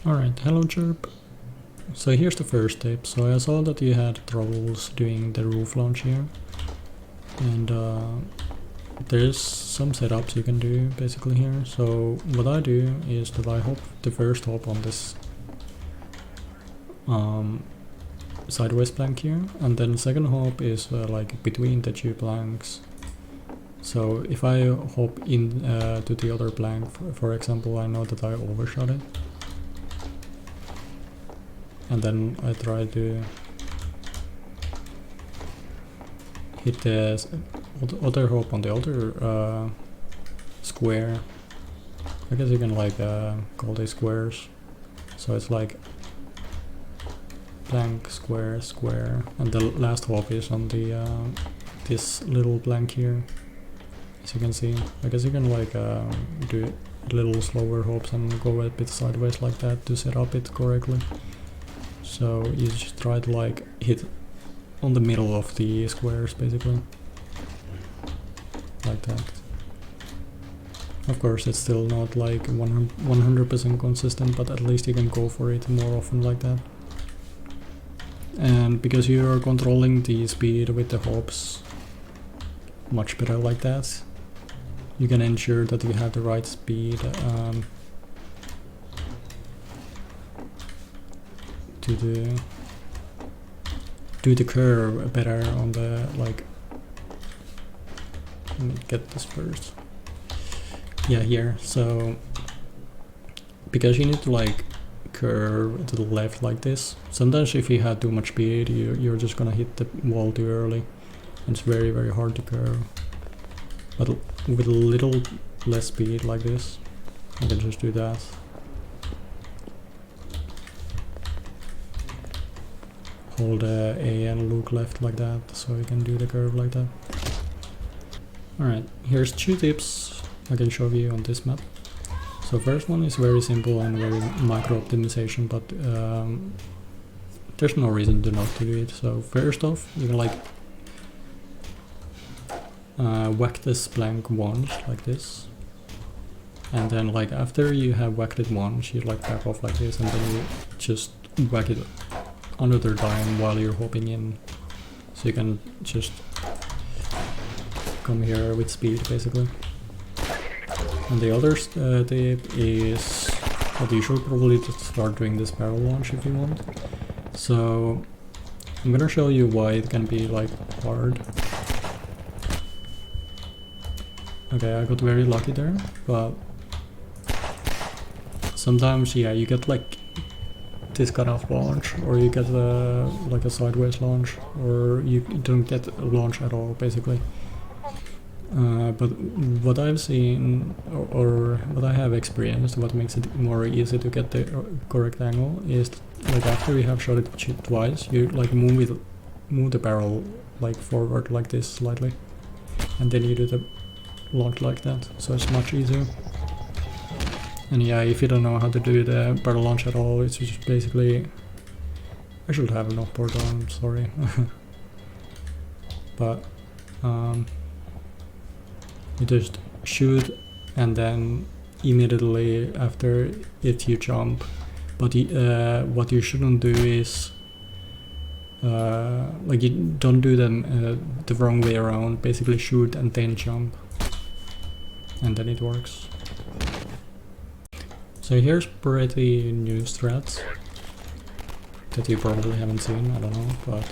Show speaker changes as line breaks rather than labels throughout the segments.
Alright, hello Churp. So here's the first tip. So I saw that you had troubles doing the roof launch here. And there's some setups you can do basically here. So what I do is that I hop the first hop on this sideways plank here, and then the second hop is like between the two planks. So if I hop in to the other plank, for example, I know that I overshot it. And then I try to hit the other hop on the other square. I guess you can like call these squares. So it's like blank, square, square, and the last hop is on the this little blank here. As you can see, I guess you can like do little slower hops and go a bit sideways like that to set up it correctly. So you just try to like hit on the middle of the squares basically, like that. Of course it's still not like 100% consistent, but at least you can go for it more often like that. And because you are controlling the speed with the hops much better like that, you can ensure that you have the right speed to do the curve better on the like. Let me get this first. Yeah, here. So because you need to like curve to the left like this. Sometimes if you have too much speed, you're just gonna hit the wall too early. It's very hard to curve. But with a little less speed like this, I can just do that. Hold A and look left like that, so you can do the curve like that. Alright, here's 2 tips I can show you on this map. So first one is very simple and very micro optimization, but there's no reason to not to do it. So first off, you can like whack this plank once like this, and then like after you have whacked it once, you like back off like this, and then you just whack it another time while you're hopping in, so you can just come here with speed basically. And the other tip is that you should probably just start doing this barrel launch if you want. So I'm gonna show you why it can be like hard. Okay, I got very lucky there, but sometimes yeah, you get like this kind of launch, or you get like a sideways launch, or you don't get a launch at all basically. But what I've seen, or what I have experienced, what makes it more easy to get the correct angle is like after you have shot it twice, you like move the barrel like forward like this slightly, and then you do the launch like that, so it's much easier. And yeah, if you don't know how to do the barrel launch at all, it's just basically, I should have an offboard on, sorry. But you just shoot and then immediately after it you jump. But what you shouldn't do is like you don't do them the wrong way around, basically shoot and then jump, and then it works. So here's pretty new strats that you probably haven't seen, I don't know, but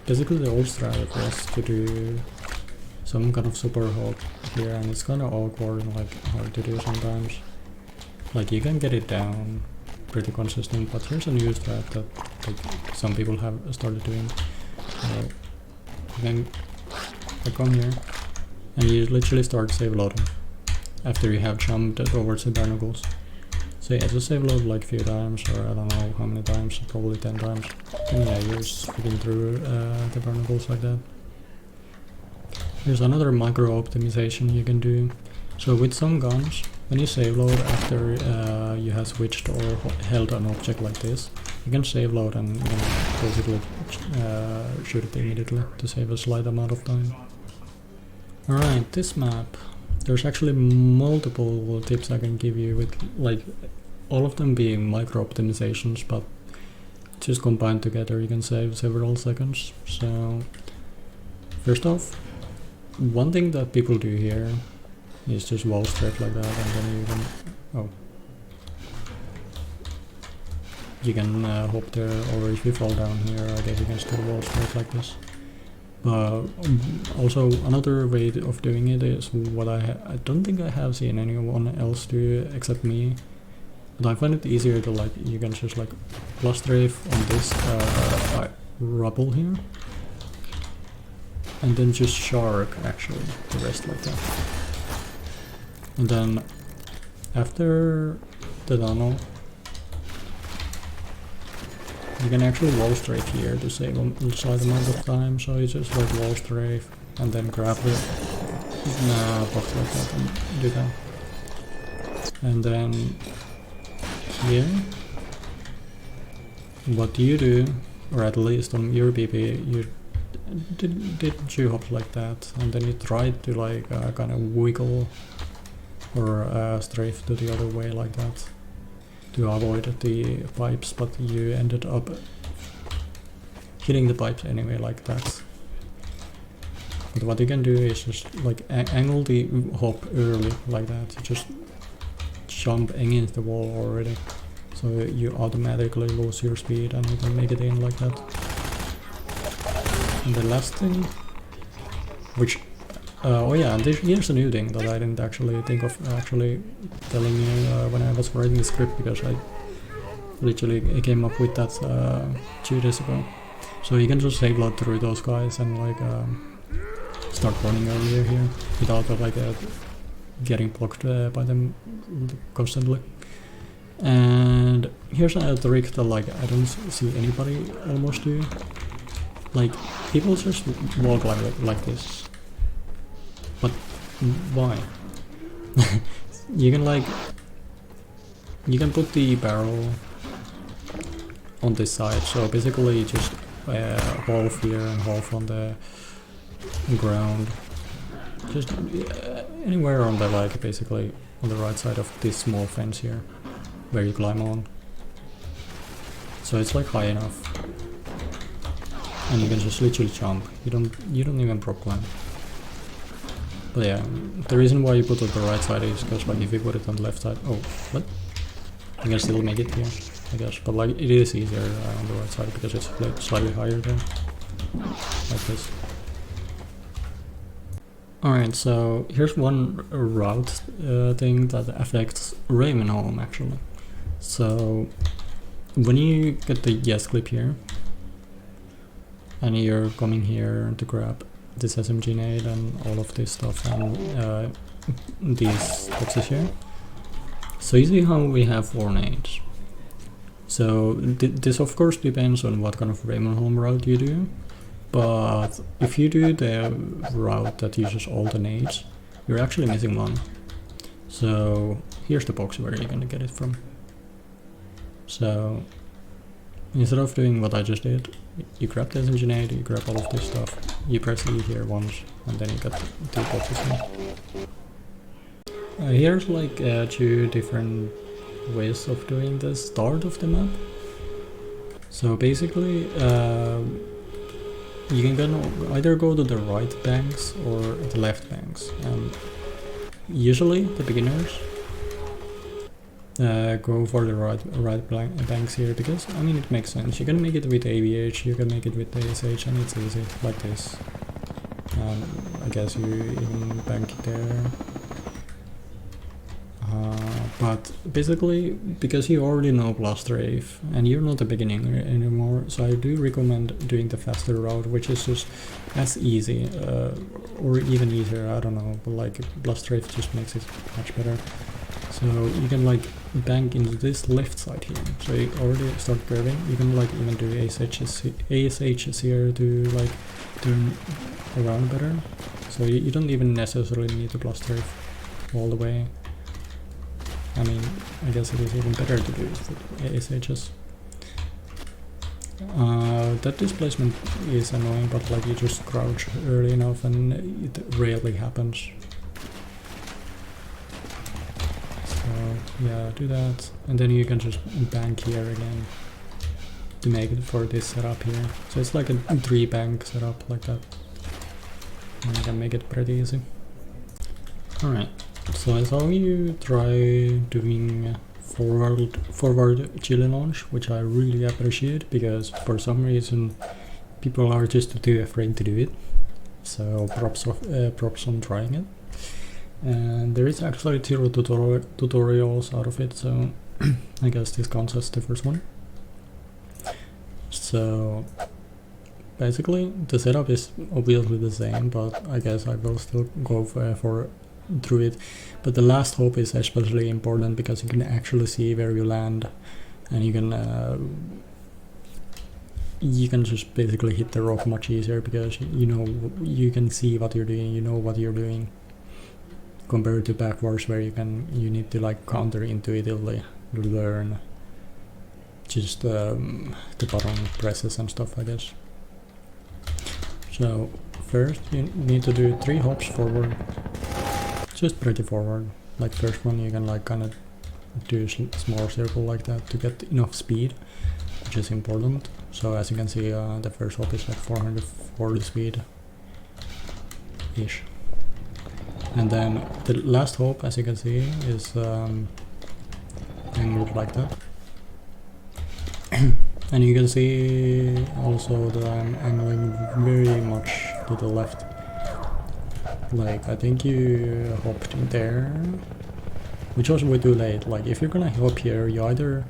basically the old strat was to do some kind of super hop here, and it's kind of awkward and like hard to do sometimes. Like you can get it down pretty consistent, but here's a new strat that like some people have started doing. Then I come here and you literally start save loading after you have jumped towards the barnacles. So yeah, just save load like a few times, or I don't know how many times, probably 10 times. And yeah, you're just skipping through the barnacles like that. There's another micro optimization you can do. So with some guns, when you save load after you have switched or held an object like this, you can save load and basically shoot it immediately to save a slight amount of time. Alright, this map, there's actually multiple tips I can give you with like all of them being micro optimizations, but just combined together you can save several seconds. So first off, one thing that people do here is just wall straight like that, and then you can you can hop there, or if you fall down here, I guess you can still wall straight like this. Also another way of doing it is what I don't think I have seen anyone else do except me, but I find it easier to like, you can just like plus strafe on this rubble here, and then just shark actually the rest like that. And then after the tunnel, you can actually wall strafe here to save a slight amount of time, so you just like wall strafe and then grab the box like that and do that. And then here, what you do, or at least on your PP, you did you hop like that, and then you tried to like kind of wiggle or strafe to the other way like that to avoid the pipes, but you ended up hitting the pipes anyway like that. But what you can do is just like angle the hop early like that. You just jump against the wall already, so you automatically lose your speed and you can make it in like that. And the last thing, which oh yeah, here's a new thing that I didn't actually think of actually telling you when I was writing the script, because I literally came up with that 2 days ago. So you can just save load through those guys and like start running earlier here without like getting blocked by them constantly. And here's a trick that like I don't see anybody almost do. Like people just walk like this. But why? You can like, you can put the barrel on this side, so basically just half here and half on the ground, just anywhere on the like basically on the right side of this small fence here where you climb on, so it's like high enough and you can just literally jump. You don't even prop climb. But yeah, the reason why you put it on the right side is because like if you put it on the left side, oh, what? You can still make it here, I guess, but like it is easier on the right side because it's like slightly higher there, like this. Alright, so here's one route thing that affects Ravenholm actually. So when you get the yes clip here, and you're coming here to grab this SMG nade and all of this stuff and these boxes here. So you see how we have 4 nades. So this of course depends on what kind of Ravenholm route you do, but if you do the route that uses all the nades, you're actually missing one. So here's the box where you're gonna get it from. So instead of doing what I just did, you grab the SMG nade, you grab all of this stuff, you press E here once, and then you got 2 boxes in. Here's like 2 different ways of doing the start of the map. So basically, you can either go to the right banks or the left banks. Usually the beginners go for the right banks here, because I mean it makes sense. You can make it with AVH, you can make it with ASH, and it's easy like this. I guess you even bank it there. But basically, because you already know plus strafe and you're not a beginner anymore, so I do recommend doing the faster route, which is just as easy or even easier, I don't know, but like plus strafe just makes it much better. So you can like bank into this left side here, so you already start curving. You can like even do ASHs here to like turn around better, so you don't even necessarily need to plus strafe all the way. I mean, I guess it is even better to do it with ASHs. That displacement is annoying, but like you just crouch early enough and it rarely happens. So yeah, do that, and then you can just bank here again to make it for this setup here. So it's like a 3 bank setup like that, and you can make it pretty easy. Alright, so I saw you try doing forward chili launch, which I really appreciate, because for some reason people are just too afraid to do it. So props on trying it. And there is actually 0 tutorials out of it, so I guess this counts as the first one. So basically the setup is obviously the same, but I guess I will still go through it. But the last hop is especially important because you can actually see where you land, and you can just basically hit the rock much easier because you can see what you're doing, you know what you're doing, compared to backwards where you need to like counterintuitively learn just the button presses and stuff, I guess. So first you need to do 3 hops forward, just pretty forward. Like first one you can like kind of do a small circle like that to get enough speed, which is important. So as you can see, the first hop is like 440 speed ish, and then the last hop, as you can see, is angled like that. And you can see also that I'm angling very much to the left. Like I think you hopped in there, which was way too late. Like if you're gonna hop here, you either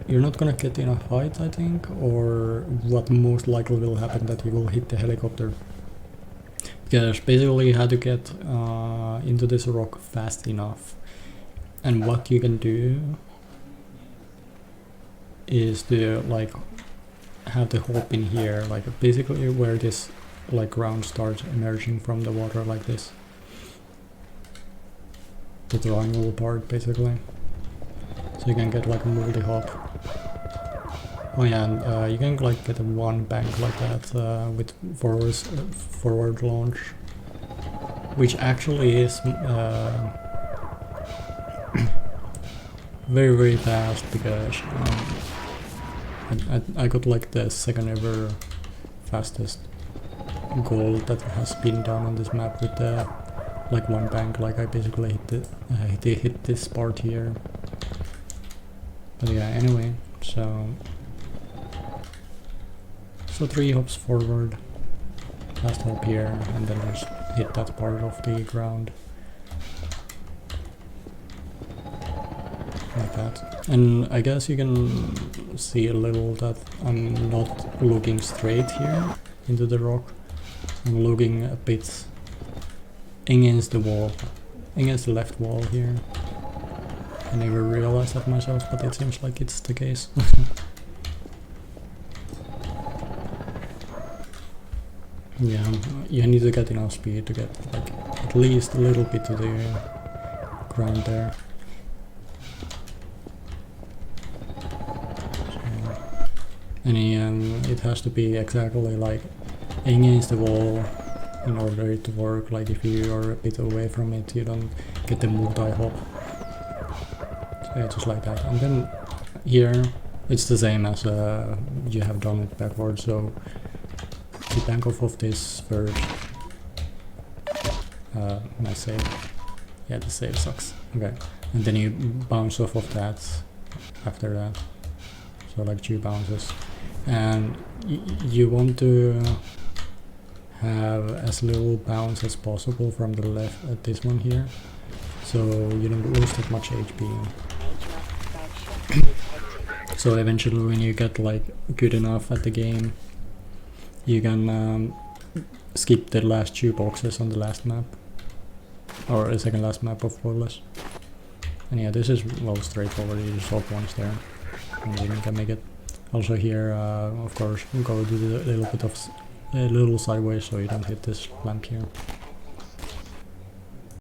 you're not gonna get enough height, I think, or what most likely will happen that you will hit the helicopter. Because basically you had to get into this rock fast enough, and what you can do is to like have the hop in here, like basically where this like ground starts emerging from the water like this, the triangle part basically, so you can get like a multi-hop. Oh yeah, and you can like get a 1 bank like that with forward launch, which actually is very fast, because I got like the 2nd ever fastest goal that has been done on this map with the like 1 bank. Like I basically hit this part here. But yeah, anyway, so 3 hops forward, last hop here, and then just hit that part of the ground like that. And I guess you can see a little that I'm not looking straight here into the rock. I'm looking a bit against the wall, against the left wall here. I never realized that myself, but it seems like it's the case. Yeah, you need to get enough speed to get like at least a little bit to the ground there. And it has to be exactly like against the wall in order it to work. Like if you are a bit away from it, you don't get the multi-hop. So yeah, just like that. And then here it's the same as you have done it backwards, so you bank off of this first. Nice save. Yeah, the save sucks. Okay, and then you bounce off of that after that. So like 2 bounces, and you want to have as little bounce as possible from the left at this one here, so you don't lose that much HP. So eventually when you get like good enough at the game, you can skip the last 2 boxes on the last map, or the second last map of Boilers. And yeah, this is well straightforward, you just hop once there and then you can make it. Also here, of course, go do a little bit of a little sideways so you don't hit this lamp here.